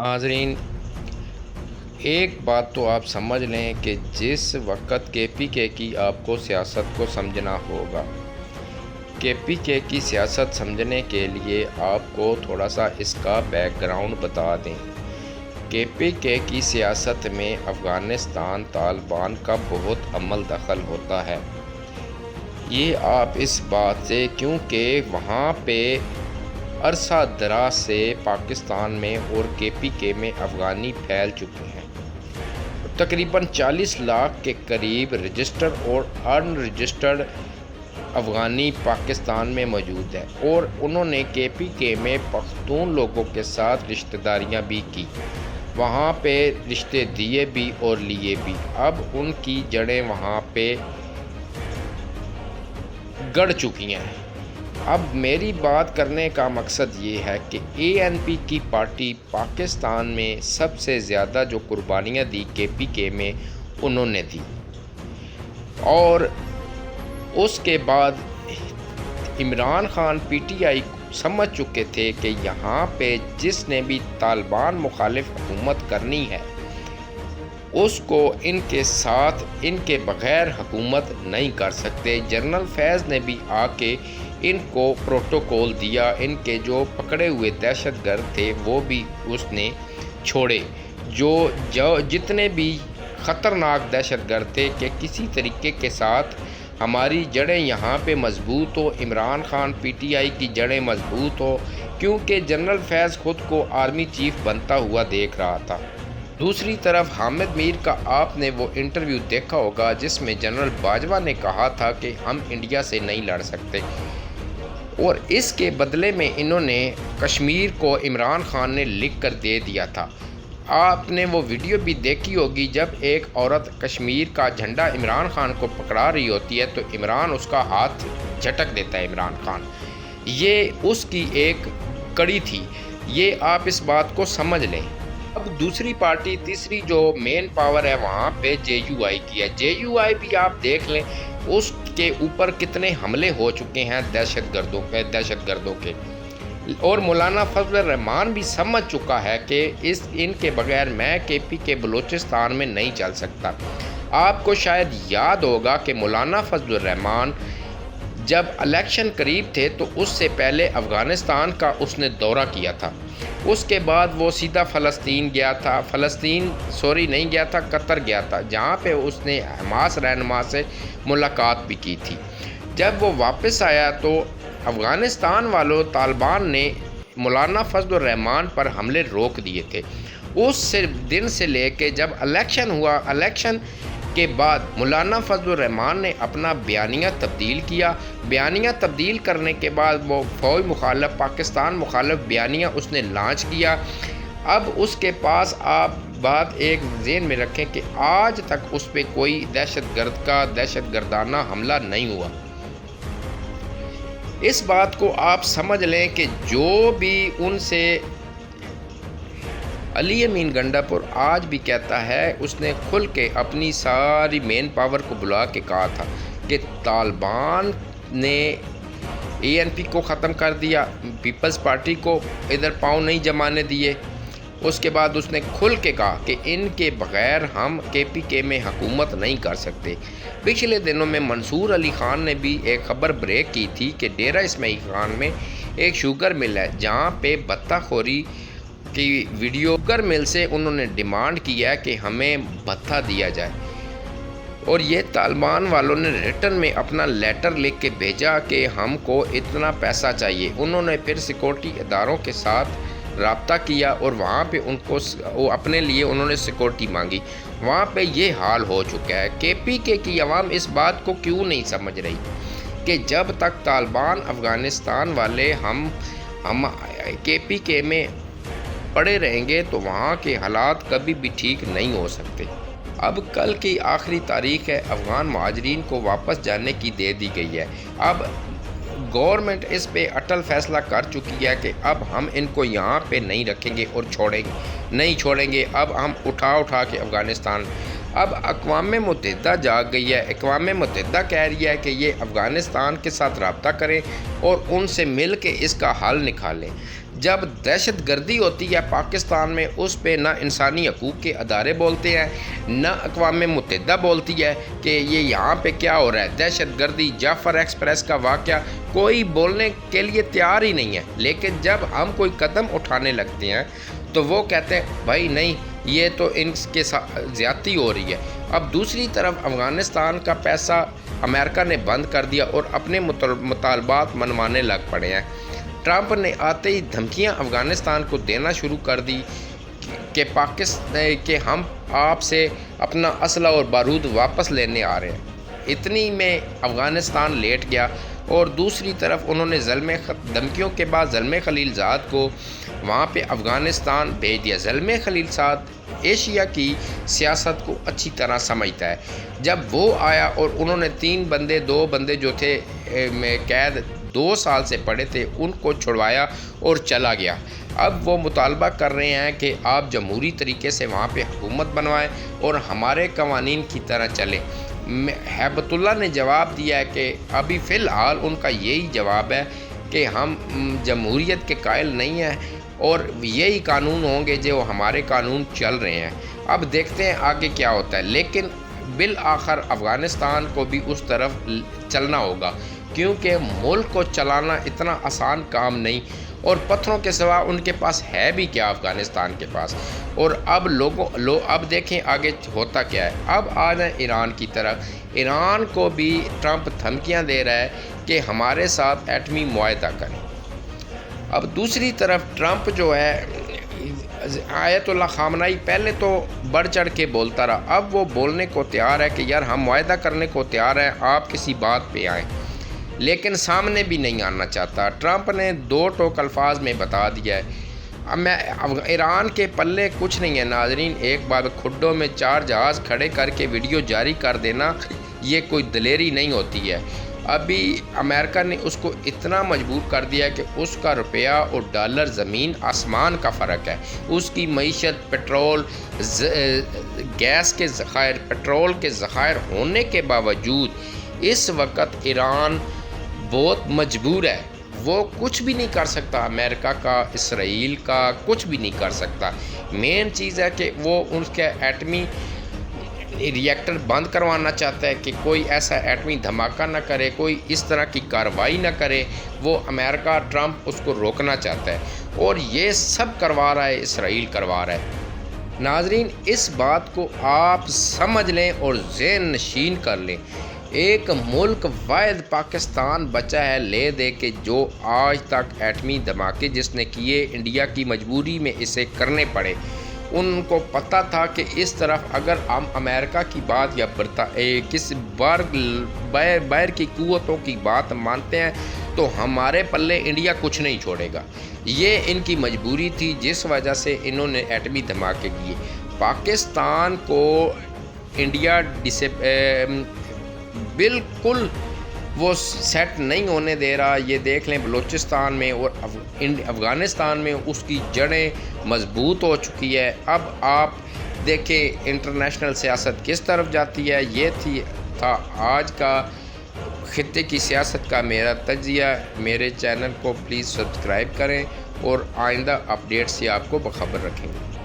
नाज़रीन, एक बात तो आप समझ लें कि जिस वक्त KPK की आपको सियासत को समझना होगा। KPK की सियासत समझने के लिए आपको थोड़ा सा इसका बैकग्राउंड बता दें। KPK की सियासत में अफ़गानिस्तान तालिबान का बहुत अमल दखल होता है। ये आप इस बात से, क्योंकि वहाँ पे अरसा दराज से पाकिस्तान में और KPK में अफ़गानी फैल चुके हैं। तकरीबन 40 लाख के करीब रजिस्टर्ड और अनरजिस्टर्ड अफ़गानी पाकिस्तान में मौजूद है और उन्होंने KPK में पख्तून लोगों के साथ रिश्तेदारियां भी की, वहाँ पे रिश्ते दिए भी और लिए भी। अब उनकी जड़ें वहाँ पे गड़ चुकी हैं। अब मेरी बात करने का मकसद ये है कि ANP की पार्टी पाकिस्तान में सबसे ज़्यादा जो कुर्बानियाँ दी KPK में उन्होंने दी, और उसके बाद इमरान खान PTI समझ चुके थे कि यहाँ पे जिसने भी तालिबान मुखालिफ हुकूमत करनी है उसको इनके साथ इनके बग़ैर हुकूमत नहीं कर सकते। जनरल फैज़ ने भी आके इनको प्रोटोकॉल दिया, इनके जो पकड़े हुए दहशतगर्द थे वो भी उसने छोड़े, जो जितने भी ख़तरनाक दहशतगर्द थे, कि किसी तरीके के साथ हमारी जड़ें यहाँ पे मजबूत हो, इमरान खान PTI की जड़ें मजबूत हो, क्योंकि जनरल फैज़ ख़ुद को आर्मी चीफ बनता हुआ देख रहा था। दूसरी तरफ हामिद मीर का आपने वो इंटरव्यू देखा होगा जिसमें जनरल बाजवा ने कहा था कि हम इंडिया से नहीं लड़ सकते, और इसके बदले में इन्होंने कश्मीर को इमरान खान ने लिख कर दे दिया था। आपने वो वीडियो भी देखी होगी जब एक औरत कश्मीर का झंडा इमरान खान को पकड़ा रही होती है तो इमरान उसका हाथ झटक देता है इमरान खान। ये उसकी एक कड़ी थी, ये आप इस बात को समझ लें। अब दूसरी पार्टी, तीसरी जो मेन पावर है वहाँ पे JUI की है। JUI भी आप देख लें, उसके ऊपर कितने हमले हो चुके हैं दहशतगर्दों के, और मौलाना फजल रहमान भी समझ चुका है कि इनके बगैर मैं KPK बलूचिस्तान में नहीं चल सकता। आपको शायद याद होगा कि मौलाना फजल रहमान जब इलेक्शन करीब थे तो उससे पहले अफ़गानिस्तान का उसने दौरा किया था, उसके बाद वो सीधा फ़लस्तीन गया था, नहीं गया था, कतर गया था, जहाँ पे उसने हमास रहनुमा से मुलाकात भी की थी। जब वो वापस आया तो अफ़गानिस्तान वालों तालिबान ने मौलाना फजल रहमान पर हमले रोक दिए थे। उस दिन से लेके जब इलेक्शन हुआ, इलेक्शन के बाद मौलाना फजल रहमान ने अपना बयानिया तब्दील किया। बयानिया तब्दील करने के बाद वो फ़ौज मुखालिफ, पाकिस्तान मुखालिफ बयानिया उसने लॉन्च किया। अब उसके पास आप बात एक ज़हन में रखें कि आज तक उस पर कोई दहशतगर्दाना हमला नहीं हुआ। इस बात को आप समझ लें कि जो भी उनसे अली अमीन गंडापुर आज भी कहता है, उसने खुल के अपनी सारी मेन पावर को बुला के कहा था कि तालिबान ने ANP को ख़त्म कर दिया, पीपल्स पार्टी को इधर पाँव नहीं जमाने दिए। उसके बाद उसने खुल के कहा कि इनके बग़ैर हम KPK में हुकूमत नहीं कर सकते। पिछले दिनों में मंसूर अली ख़ान ने भी एक ख़बर ब्रेक की थी कि डेरा इस्माइल ख़ान में एक शुगर मिल है जहाँ पे भत्ताखोरी की वीडियो, शुगर मिल से उन्होंने डिमांड किया कि हमें भत्ता दिया जाए, और ये तालिबान वालों ने रिटर्न में अपना लेटर लिख के भेजा कि हमको इतना पैसा चाहिए। उन्होंने फिर सिक्योरिटी इदारों के साथ रब्ता किया और वहाँ पे वो अपने लिए उन्होंने सिक्योरिटी मांगी। वहाँ पे ये हाल हो चुका है। KPK की आवाम इस बात को क्यों नहीं समझ रही कि जब तक तालिबान अफ़गानिस्तान वाले हम KPK में पड़े रहेंगे तो वहाँ के हालात कभी भी ठीक नहीं हो सकते। अब कल की आखिरी तारीख़ है, अफ़गान महाजरीन को वापस जाने की दे दी गई है। अब गवर्नमेंट इस पे अटल फैसला कर चुकी है कि अब हम इनको यहाँ पे नहीं रखेंगे और नहीं छोड़ेंगे। अब हम उठा के अफ़गानिस्तान, अब अक़वाम मुत्तहिदा जाग गई है। अक़वाम मुत्तहिदा कह रही है कि ये अफ़गानिस्तान के साथ रब्ता करें और उनसे मिल के इसका हल निकालें। جب دہشت گردی ہوتی ہے پاکستان میں، اس پہ نہ انسانی حقوق کے ادارے بولتے ہیں، نہ اقوام متحدہ بولتی ہے کہ یہ یہاں پہ کیا ہو رہا ہے، دہشت گردی، جعفر ایکسپریس کا واقعہ، کوئی بولنے کے لیے تیار ہی نہیں ہے۔ لیکن جب ہم کوئی قدم اٹھانے لگتے ہیں تو وہ کہتے ہیں بھائی نہیں، یہ تو ان کے ساتھ زیادتی ہو رہی ہے۔ اب دوسری طرف افغانستان کا پیسہ امریکہ نے بند کر دیا اور اپنے مطالبات منوانے لگ پڑے ہیں۔ ٹرمپ نے آتے ہی دھمکیاں افغانستان کو دینا شروع کر دی کہ ہم آپ سے اپنا اسلحہ اور بارود واپس لینے آ رہے ہیں۔ اتنی میں افغانستان لیٹ گیا اور دوسری طرف انہوں نے دھمکیوں کے بعد زلمے خلیل زاد کو وہاں پہ افغانستان بھیج دیا۔ زلمے خلیل زاد ایشیا کی سیاست کو اچھی طرح سمجھتا ہے۔ جب وہ آیا اور انہوں نے 2 بندے جو تھے قید 2 سال سے پڑے تھے، ان کو چھڑوایا اور چلا گیا۔ اب وہ مطالبہ کر رہے ہیں کہ آپ جمہوری طریقے سے وہاں پہ حکومت بنوائیں اور ہمارے قوانین کی طرح چلیں۔ ہیبت اللہ نے جواب دیا ہے کہ ابھی فی الحال ان کا یہی جواب ہے کہ ہم جمہوریت کے قائل نہیں ہیں اور یہی قانون ہوں گے جو ہمارے قانون چل رہے ہیں۔ اب دیکھتے ہیں آگے کیا ہوتا ہے، لیکن بالآخر افغانستان کو بھی اس طرف چلنا ہوگا، کیونکہ ملک کو چلانا اتنا آسان کام نہیں، اور پتھروں کے سوا ان کے پاس ہے بھی کیا افغانستان کے پاس۔ اور اب اب دیکھیں آگے ہوتا کیا ہے۔ اب آ جائیں ایران کی طرف۔ ایران کو بھی ٹرمپ دھمکیاں دے رہا ہے کہ ہمارے ساتھ ایٹمی معاہدہ کریں۔ اب دوسری طرف ٹرمپ جو ہے، آیت اللہ خامنائی پہلے تو بڑھ چڑھ کے بولتا رہا، اب وہ بولنے کو تیار ہے کہ یار ہم معاہدہ کرنے کو تیار ہیں، آپ کسی بات پہ آئیں، لیکن سامنے بھی نہیں آنا چاہتا۔ ٹرمپ نے 2 ٹوک الفاظ میں بتا دیا ہے۔ ایران کے پلے کچھ نہیں ہے ناظرین، ایک بار کھڈوں میں 4 جہاز کھڑے کر کے ویڈیو جاری کر دینا یہ کوئی دلیری نہیں ہوتی ہے۔ ابھی امریکہ نے اس کو اتنا مجبور کر دیا کہ اس کا روپیہ اور ڈالر زمین آسمان کا فرق ہے۔ اس کی معیشت، پیٹرول، گیس کے ذخائر، پیٹرول کے ذخائر ہونے کے باوجود اس وقت ایران بہت مجبور ہے، وہ کچھ بھی نہیں کر سکتا، امریکہ کا، اسرائیل کا کچھ بھی نہیں کر سکتا۔ مین چیز ہے کہ وہ اس کے ایٹمی ری ایکٹر بند کروانا چاہتا ہے کہ کوئی ایسا ایٹمی دھماکہ نہ کرے، کوئی اس طرح کی کارروائی نہ کرے، وہ امریکہ ٹرمپ اس کو روکنا چاہتا ہے، اور یہ سب کروا رہا ہے، اسرائیل کروا رہا ہے۔ ناظرین اس بات کو آپ سمجھ لیں اور ذہن نشین کر لیں، ایک ملک واحد پاکستان بچا ہے لے دے کے جو آج تک ایٹمی دھماکے جس نے کیے، انڈیا کی مجبوری میں اسے کرنے پڑے۔ ان کو پتہ تھا کہ اس طرف اگر ہم امریکہ کی بات یا کس باہر کی قوتوں کی بات مانتے ہیں تو ہمارے پلے انڈیا کچھ نہیں چھوڑے گا۔ یہ ان کی مجبوری تھی جس وجہ سے انہوں نے ایٹمی دھماکے کیے۔ پاکستان کو انڈیا بالکل وہ سیٹ نہیں ہونے دے رہا۔ یہ دیکھ لیں بلوچستان میں اور افغانستان میں اس کی جڑیں مضبوط ہو چکی ہے۔ اب آپ دیکھیں انٹرنیشنل سیاست کس طرف جاتی ہے۔ یہ تھا آج کا خطے کی سیاست کا میرا تجزیہ۔ میرے چینل کو پلیز سبسکرائب کریں اور آئندہ اپڈیٹ سے آپ کو باخبر رکھیں گے۔